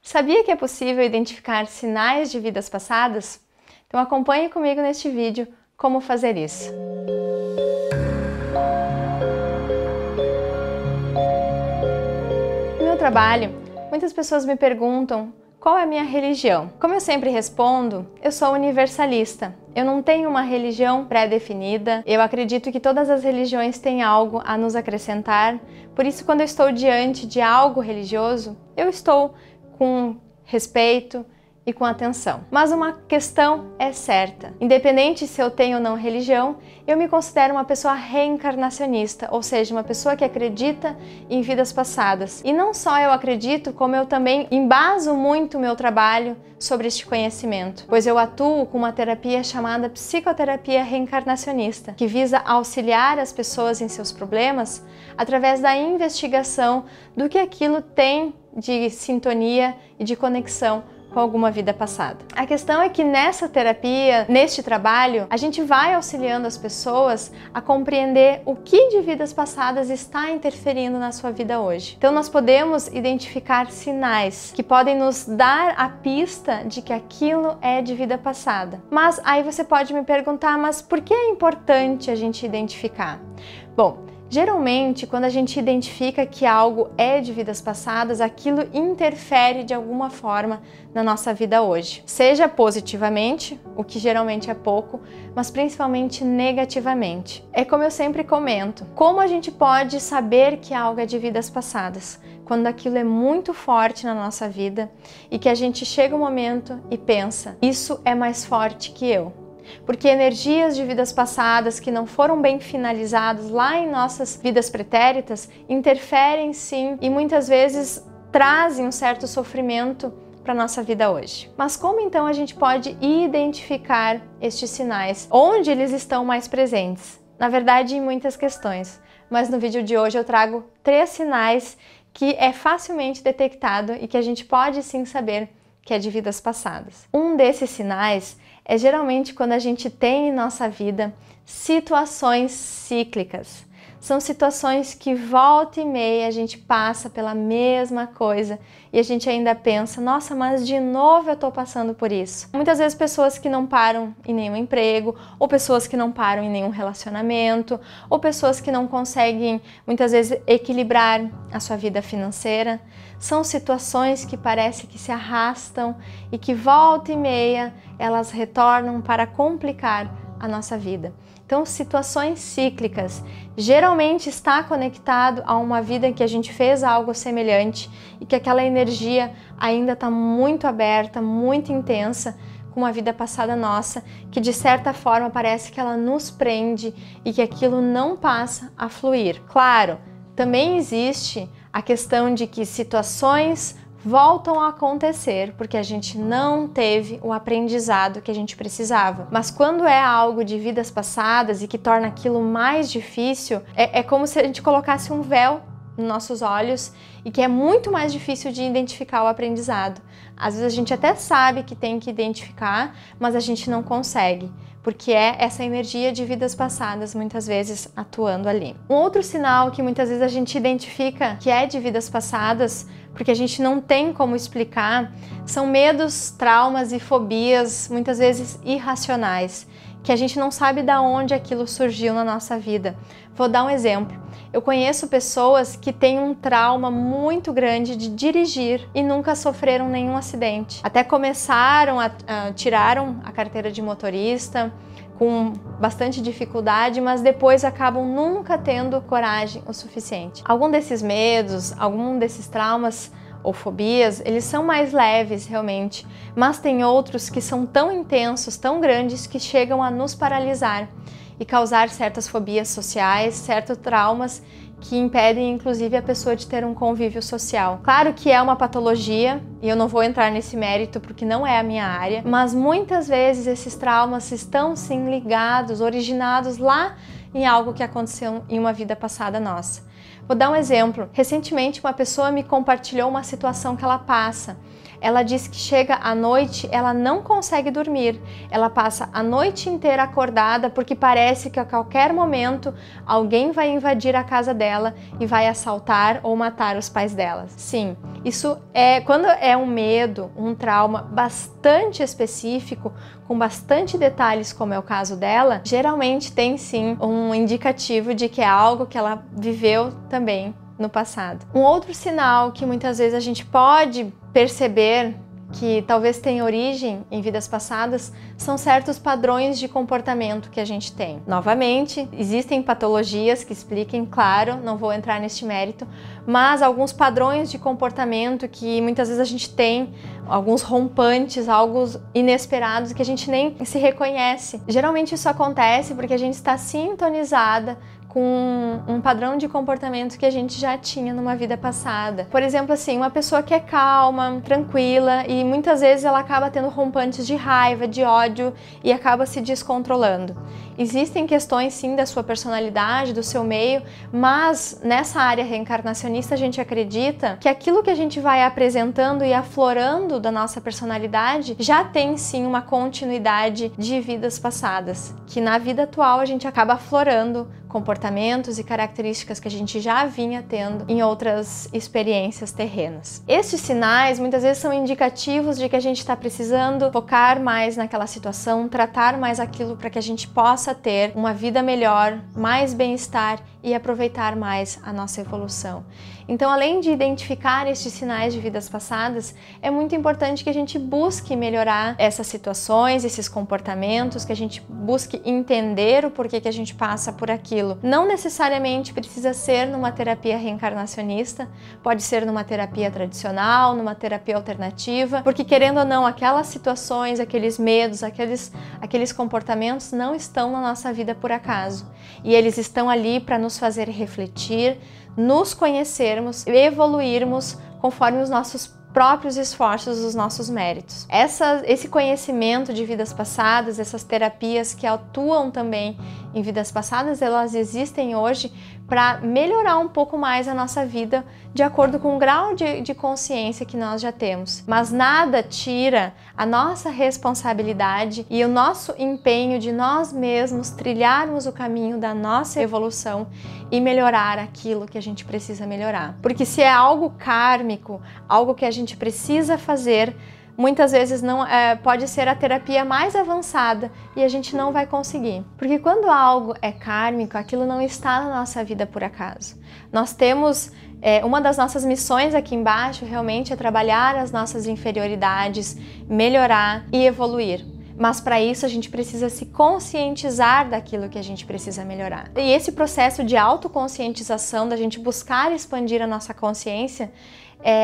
Sabia que é possível identificar sinais de vidas passadas? Então acompanhe comigo neste vídeo como fazer isso. No meu trabalho, muitas pessoas me perguntam qual é a minha religião. Como eu sempre respondo, eu sou universalista. Eu não tenho uma religião pré-definida. Eu acredito que todas as religiões têm algo a nos acrescentar. Por isso, quando eu estou diante de algo religioso, eu estou com respeito e com atenção. Mas uma questão é certa. Independente se eu tenho ou não religião, eu me considero uma pessoa reencarnacionista, ou seja, uma pessoa que acredita em vidas passadas. E não só eu acredito, como eu também embaso muito o meu trabalho sobre este conhecimento, pois eu atuo com uma terapia chamada psicoterapia reencarnacionista, que visa auxiliar as pessoas em seus problemas através da investigação do que aquilo tem de sintonia e de conexão com alguma vida passada. A questão é que nessa terapia, neste trabalho, a gente vai auxiliando as pessoas a compreender o que de vidas passadas está interferindo na sua vida hoje. Então nós podemos identificar sinais que podem nos dar a pista de que aquilo é de vida passada. Mas aí você pode me perguntar, mas por que é importante a gente identificar? Bom, geralmente, quando a gente identifica que algo é de vidas passadas, aquilo interfere de alguma forma na nossa vida hoje. Seja positivamente, o que geralmente é pouco, mas principalmente negativamente. É como eu sempre comento, como a gente pode saber que algo é de vidas passadas? Quando aquilo é muito forte na nossa vida e que a gente chega um momento e pensa, isso é mais forte que eu. Porque energias de vidas passadas que não foram bem finalizadas lá em nossas vidas pretéritas interferem sim e muitas vezes trazem um certo sofrimento para a nossa vida hoje. Mas como então a gente pode identificar estes sinais? Onde eles estão mais presentes? Na verdade, em muitas questões. Mas no vídeo de hoje eu trago 3 sinais que é facilmente detectado e que a gente pode sim saber que é de vidas passadas. Um desses sinais é geralmente quando a gente tem em nossa vida situações cíclicas. São situações que volta e meia a gente passa pela mesma coisa e a gente ainda pensa, nossa, mas de novo eu tô passando por isso. Muitas vezes pessoas que não param em nenhum emprego, ou pessoas que não param em nenhum relacionamento, ou pessoas que não conseguem muitas vezes equilibrar a sua vida financeira. São situações que parece que se arrastam e que volta e meia elas retornam para complicar a nossa vida. Então, situações cíclicas geralmente está conectado a uma vida em que a gente fez algo semelhante e que aquela energia ainda está muito aberta, muito intensa com uma vida passada nossa, que de certa forma parece que ela nos prende e que aquilo não passa a fluir. Claro, também existe a questão de que situações voltam a acontecer porque a gente não teve o aprendizado que a gente precisava. Mas quando é algo de vidas passadas e que torna aquilo mais difícil, é como se a gente colocasse um véu nos nossos olhos e que é muito mais difícil de identificar o aprendizado. Às vezes a gente até sabe que tem que identificar, mas a gente não consegue, porque é essa energia de vidas passadas muitas vezes atuando ali. Um outro sinal que muitas vezes a gente identifica que é de vidas passadas, porque a gente não tem como explicar, são medos, traumas e fobias muitas vezes irracionais, que a gente não sabe de onde aquilo surgiu na nossa vida. Vou dar um exemplo. Eu conheço pessoas que têm um trauma muito grande de dirigir e nunca sofreram nenhum acidente. Até começaram tiraram a carteira de motorista com bastante dificuldade, mas depois acabam nunca tendo coragem o suficiente. Algum desses medos, algum desses traumas ou fobias, eles são mais leves realmente, mas tem outros que são tão intensos, tão grandes, que chegam a nos paralisar e causar certas fobias sociais, certos traumas que impedem inclusive a pessoa de ter um convívio social. Claro que é uma patologia e eu não vou entrar nesse mérito porque não é a minha área, mas muitas vezes esses traumas estão sim ligados, originados lá em algo que aconteceu em uma vida passada nossa. Vou dar um exemplo. Recentemente, uma pessoa me compartilhou uma situação que ela passa. Ela diz que chega à noite, ela não consegue dormir. Ela passa a noite inteira acordada porque parece que a qualquer momento alguém vai invadir a casa dela e vai assaltar ou matar os pais dela. Sim, isso é quando é um medo, um trauma bastante específico, com bastante detalhes, como é o caso dela, geralmente tem sim um indicativo de que é algo que ela viveu também no passado. Um outro sinal que muitas vezes a gente pode perceber que talvez tenha origem em vidas passadas são certos padrões de comportamento que a gente tem. Novamente, existem patologias que expliquem, claro, não vou entrar neste mérito, mas alguns padrões de comportamento que muitas vezes a gente tem, alguns rompantes, algo inesperados que a gente nem se reconhece. Geralmente isso acontece porque a gente está sintonizada com um padrão de comportamento que a gente já tinha numa vida passada. Por exemplo, assim, uma pessoa que é calma, tranquila e muitas vezes ela acaba tendo rompantes de raiva, de ódio e acaba se descontrolando. Existem questões sim da sua personalidade, do seu meio, mas nessa área reencarnacionista a gente acredita que aquilo que a gente vai apresentando e aflorando da nossa personalidade já tem sim uma continuidade de vidas passadas, que na vida atual a gente acaba aflorando comportamentos e características que a gente já vinha tendo em outras experiências terrenas. Estes sinais muitas vezes são indicativos de que a gente está precisando focar mais naquela situação, tratar mais aquilo para que a gente possa ter uma vida melhor, mais bem-estar e aproveitar mais a nossa evolução. Então, além de identificar estes sinais de vidas passadas, é muito importante que a gente busque melhorar essas situações, esses comportamentos, que a gente busque entender o porquê que a gente passa por aquilo. Não necessariamente precisa ser numa terapia reencarnacionista, pode ser numa terapia tradicional, numa terapia alternativa, porque querendo ou não, aquelas situações, aqueles medos, aqueles comportamentos não estão na nossa vida por acaso. E eles estão ali para nos fazer refletir, nos conhecermos e evoluirmos conforme os nossos próprios esforços, os nossos méritos. Esse conhecimento de vidas passadas, essas terapias que atuam também em vidas passadas, elas existem hoje para melhorar um pouco mais a nossa vida de acordo com o grau de consciência que nós já temos. Mas nada tira a nossa responsabilidade e o nosso empenho de nós mesmos trilharmos o caminho da nossa evolução e melhorar aquilo que a gente precisa melhorar. Porque se é algo kármico, algo que a gente precisa fazer, muitas vezes não pode ser a terapia mais avançada e a gente não vai conseguir. Porque quando algo é kármico, aquilo não está na nossa vida por acaso. Nós temos uma das nossas missões aqui embaixo realmente é trabalhar as nossas inferioridades, melhorar e evoluir. Mas para isso a gente precisa se conscientizar daquilo que a gente precisa melhorar. E esse processo de autoconscientização, da gente buscar expandir a nossa consciência,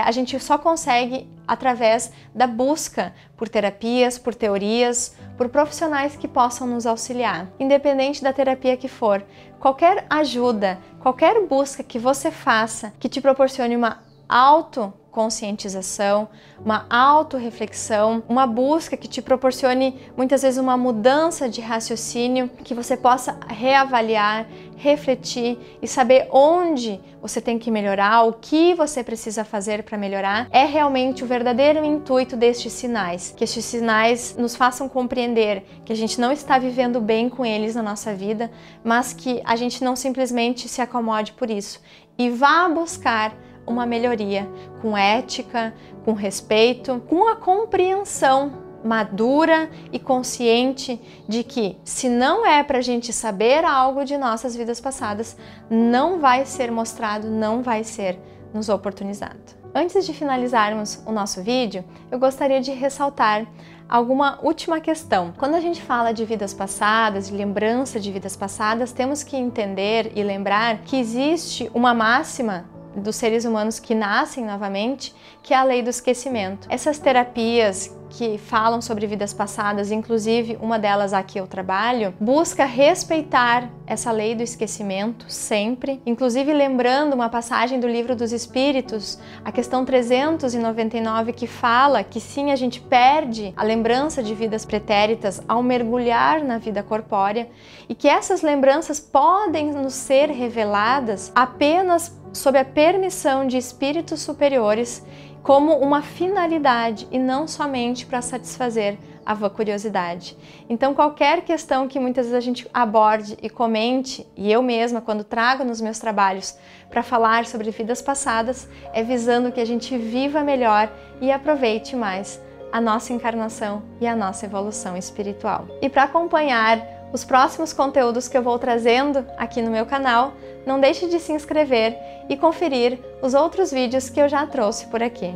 a gente só consegue através da busca por terapias, por teorias, por profissionais que possam nos auxiliar. Independente da terapia que for, qualquer ajuda, qualquer busca que você faça que te proporcione uma autoconscientização, uma autorreflexão, uma busca que te proporcione muitas vezes uma mudança de raciocínio, que você possa reavaliar, refletir e saber onde você tem que melhorar, o que você precisa fazer para melhorar, é realmente o verdadeiro intuito destes sinais, que estes sinais nos façam compreender que a gente não está vivendo bem com eles na nossa vida, mas que a gente não simplesmente se acomode por isso e vá buscar uma melhoria com ética, com respeito, com a compreensão madura e consciente de que se não é para a gente saber algo de nossas vidas passadas, não vai ser mostrado, não vai ser nos oportunizado. Antes de finalizarmos o nosso vídeo, eu gostaria de ressaltar alguma última questão. Quando a gente fala de vidas passadas, de lembrança de vidas passadas, temos que entender e lembrar que existe uma máxima dos seres humanos que nascem novamente, que é a lei do esquecimento. Essas terapias que falam sobre vidas passadas, inclusive uma delas a que eu trabalho, busca respeitar essa lei do esquecimento sempre, inclusive lembrando uma passagem do Livro dos Espíritos, a questão 399, que fala que sim, a gente perde a lembrança de vidas pretéritas ao mergulhar na vida corpórea e que essas lembranças podem nos ser reveladas apenas sob a permissão de espíritos superiores, como uma finalidade e não somente para satisfazer a vã curiosidade. Então, qualquer questão que muitas vezes a gente aborde e comente, e eu mesma, quando trago nos meus trabalhos para falar sobre vidas passadas, é visando que a gente viva melhor e aproveite mais a nossa encarnação e a nossa evolução espiritual. E para acompanhar os próximos conteúdos que eu vou trazendo aqui no meu canal, não deixe de se inscrever e conferir os outros vídeos que eu já trouxe por aqui.